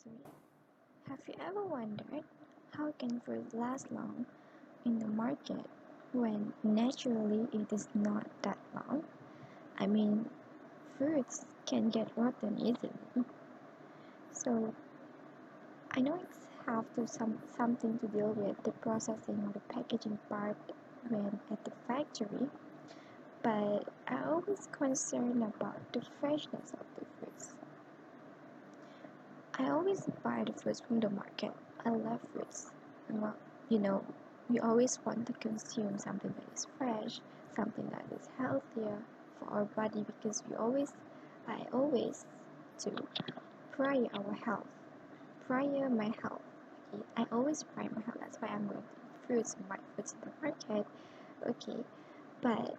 history. Have you ever wondered how can fruit last long in the market when naturally it is not that long? I mean, fruits can get rotten easily. So I know it's have to something to deal with the processing or the packaging part when at the factory, but I always concerned about the freshness of the fruits. I always buy the fruits from the market. I love fruits. Well, you know, we always want to consume something that is fresh, something that is healthier for our body because I always to prior our health, prior my health. Okay, I always prior my health. That's why I'm going to eat fruits, buy fruits in the market. Okay, but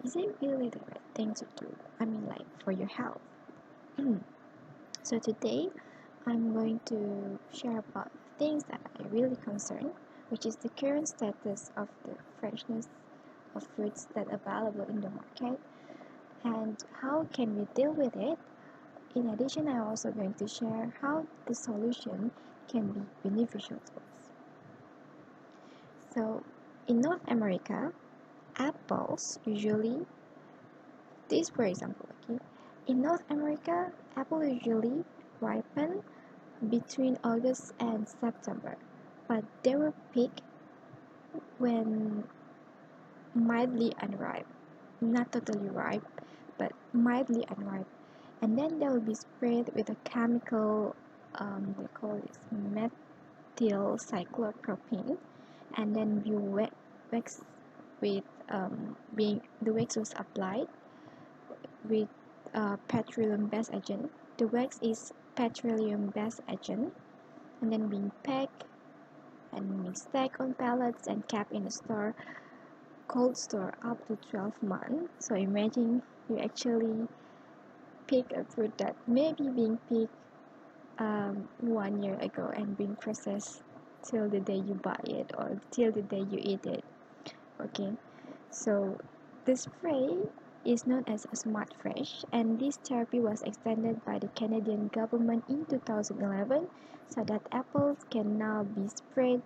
is it really the right thing to do? I mean, like for your health. So today I'm going to share about things that I really concern, which is the current status of the freshness of fruits that are available in the market and how can we deal with it. In addition, I'm also going to share how the solution can be beneficial to us. So, in North America, apples usually, this for example, okay, in North America, apple usually ripen between August and September, but they will peak when mildly unripe, not totally ripe, but mildly unripe, and then they will be sprayed with a chemical, they call this methyl cyclopropene, and then you wax with being the wax was applied with petroleum-based agent. The wax is petroleum-based agent, and then being packed and being stacked on pallets and kept in a store, cold store up to 12 months. So imagine you actually pick a fruit that may be being picked 1 year ago and being processed till the day you buy it or till the day you eat it. Okay, so the spray is known as Smart Fresh, and this therapy was extended by the Canadian government in 2011 so that apples can now be sprayed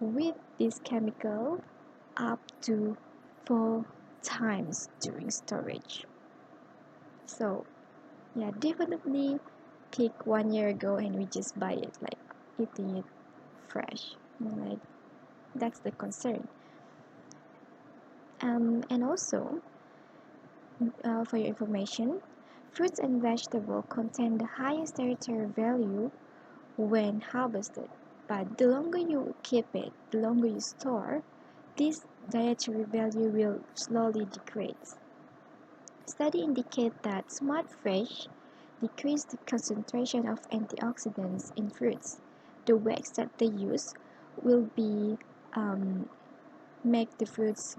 with this chemical up to 4 times during storage. So yeah, definitely pick 1 year ago and we just buy it, like eating it fresh. Like that's the concern. And also, for your information, fruits and vegetables contain the highest dietary value when harvested, but the longer you keep it, the longer you store, this dietary value will slowly decrease. Studies indicate that Smart Fresh decrease the concentration of antioxidants in fruits. The wax that they use will be make the fruits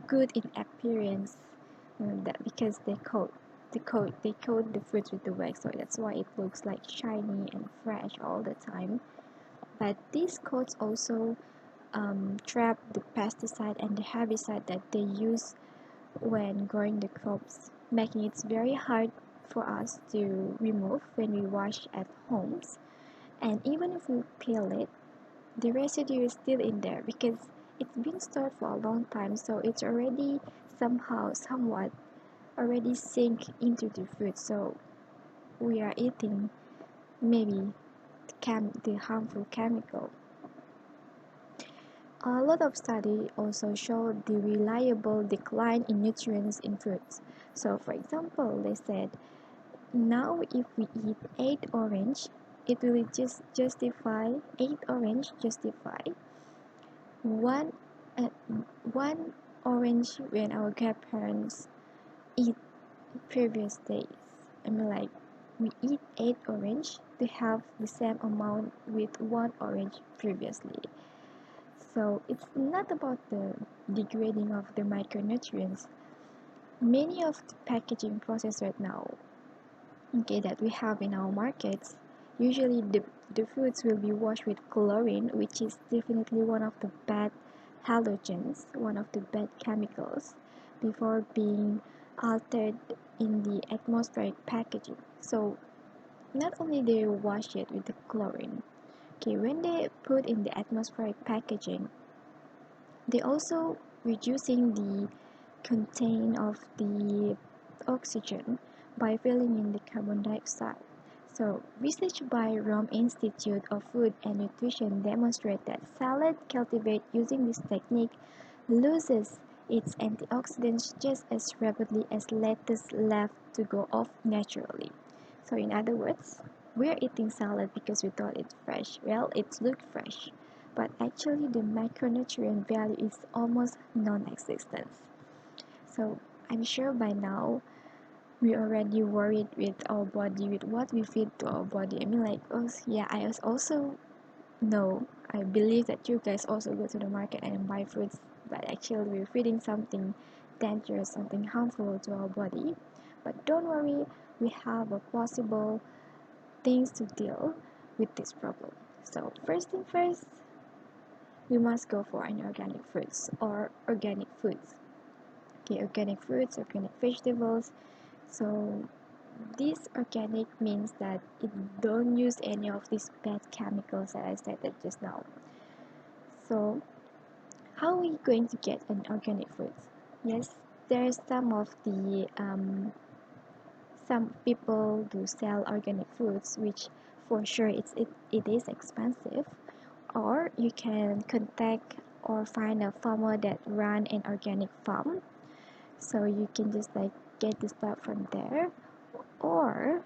good in appearance, that because they coat the fruits with the wax, so that's why it looks like shiny and fresh all the time. But these coats also trap the pesticide and the herbicide that they use when growing the crops, making it very hard for us to remove when we wash at homes. And even if we peel it, the residue is still in there because it's been stored for a long time, so it's already somewhat already sink into the fruit, so we are eating maybe the harmful chemical. A lot of studies also show the reliable decline in nutrients in fruits. So for example, they said now if we eat 8 orange, it will just justify 8 orange justify one uh, one orange when our grandparents eat previous days. I mean, like we eat 8 orange to have the same amount with 1 orange previously. So it's not about the degrading of the micronutrients. Many of the packaging process right now, okay, that we have in our markets, usually the fruits will be washed with chlorine, which is definitely one of the bad halogens, one of the bad chemicals, before being altered in the atmospheric packaging. So not only they wash it with the chlorine, okay, when they put in the atmospheric packaging, they also reducing the content of the oxygen by filling in the carbon dioxide. So, research by Rome Institute of Food and Nutrition demonstrate that salad cultivated using this technique loses its antioxidants just as rapidly as lettuce left to go off naturally. So, in other words, we're eating salad because we thought it's fresh. Well, it looked fresh, but actually the macronutrient value is almost non-existent. So, I'm sure by now we already worried with our body, with what we feed to our body. I mean, like, oh yeah, I also know, I believe that you guys also go to the market and buy fruits, but actually we're feeding something dangerous, something harmful to our body. But don't worry, we have a possible things to deal with this problem. So first thing first, we must go for an organic fruits or organic foods. Okay, organic fruits, organic vegetables. So this organic means that it don't use any of these bad chemicals that I stated just now. So how are we going to get an organic fruit? Yes, there's some people do sell organic foods, which for sure it is expensive. Or you can contact or find a farmer that run an organic farm. So you can just like get the stuff from there. Or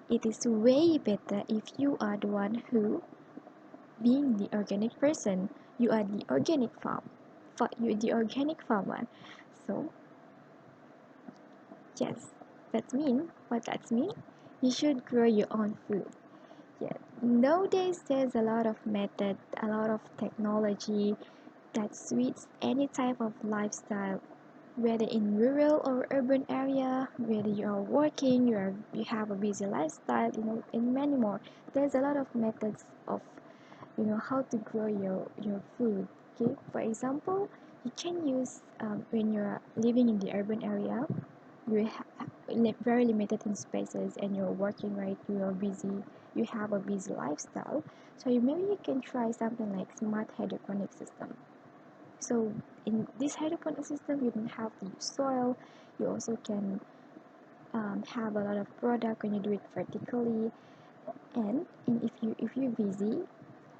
it is way better if you are the one who, being the organic person, you are the organic you're the organic farmer. So yes, that's mean you should grow your own food. Yeah. Nowadays there's a lot of method, a lot of technology that suits any type of lifestyle, whether in rural or urban area, whether you are working, you have a busy lifestyle, and many more. There's a lot of methods of how to grow your food. Okay, for example, you can use when you're living in the urban area, you very limited in spaces and you're working, right, you are busy, you have a busy lifestyle, so maybe you can try something like smart hydroponic system. So in this hydroponic system you don't have to use soil. You also can have a lot of product when you do it vertically. And if you're busy,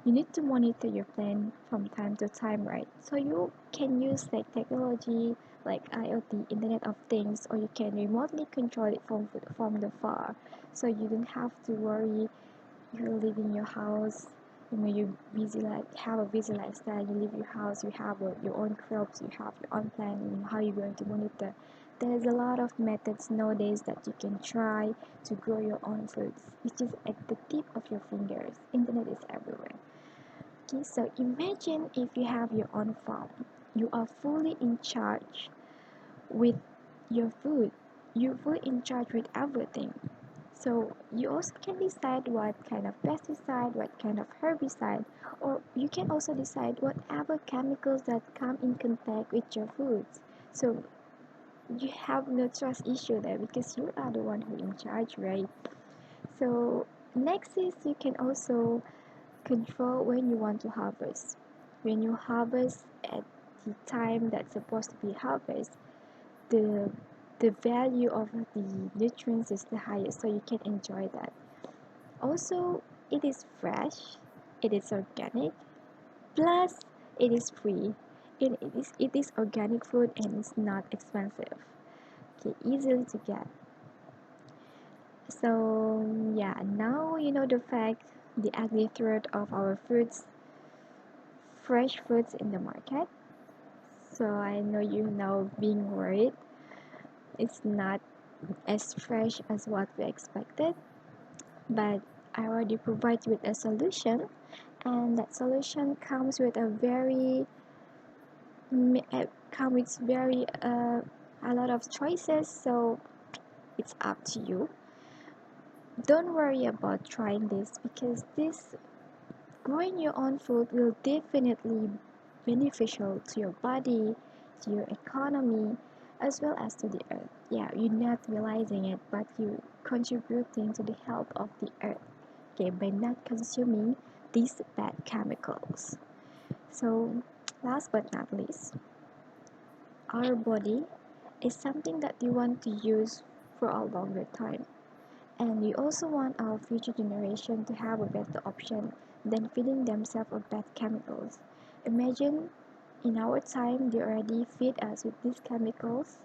you need to monitor your plant from time to time, right? So you can use like technology like IoT, Internet of Things, or you can remotely control it from the far. So you don't have to worry. You're leaving your house, you busy, like have a busy lifestyle, you leave your house, you have your own crops, you have your own plan, how you're going to monitor. There's a lot of methods nowadays that you can try to grow your own foods, which is at the tip of your fingers. Internet is everywhere. Okay, so imagine if you have your own farm. You are fully in charge with your food. You're fully in charge with everything. So you also can decide what kind of pesticide, what kind of herbicide, or you can also decide whatever chemicals that come in contact with your foods. So you have no trust issue there because you are the one who in charge, right? So next is you can also control when you want to harvest. When you harvest at the time that's supposed to be harvest, the the value of the nutrients is the highest, so you can enjoy that. Also, it is fresh, it is organic, plus it is free. It is organic food and it's not expensive. Okay, easily to get. So yeah, now you know the fact, the ugly truth of our fruits, fresh fruits in the market. So I know you now being worried. It's not as fresh as what we expected, but I already provide you with a solution, and that solution comes with a lot of choices. So it's up to you. Don't worry about trying this because this growing your own food will definitely beneficial to your body, to your economy, as well as to the earth. Yeah, you're not realizing it, but you contributing to the health of the earth, okay, by not consuming these bad chemicals. So, last but not least, our body is something that we want to use for a longer time. And we also want our future generation to have a better option than feeding themselves with bad chemicals. Imagine in our time they already feed us with these chemicals.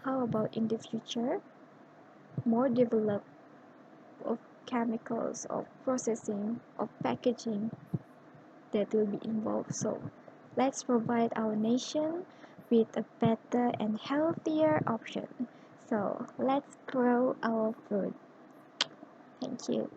How about in the future? More developed of chemicals, of processing, of packaging that will be involved. So let's provide our nation with a better and healthier option. So let's grow our food. Thank you.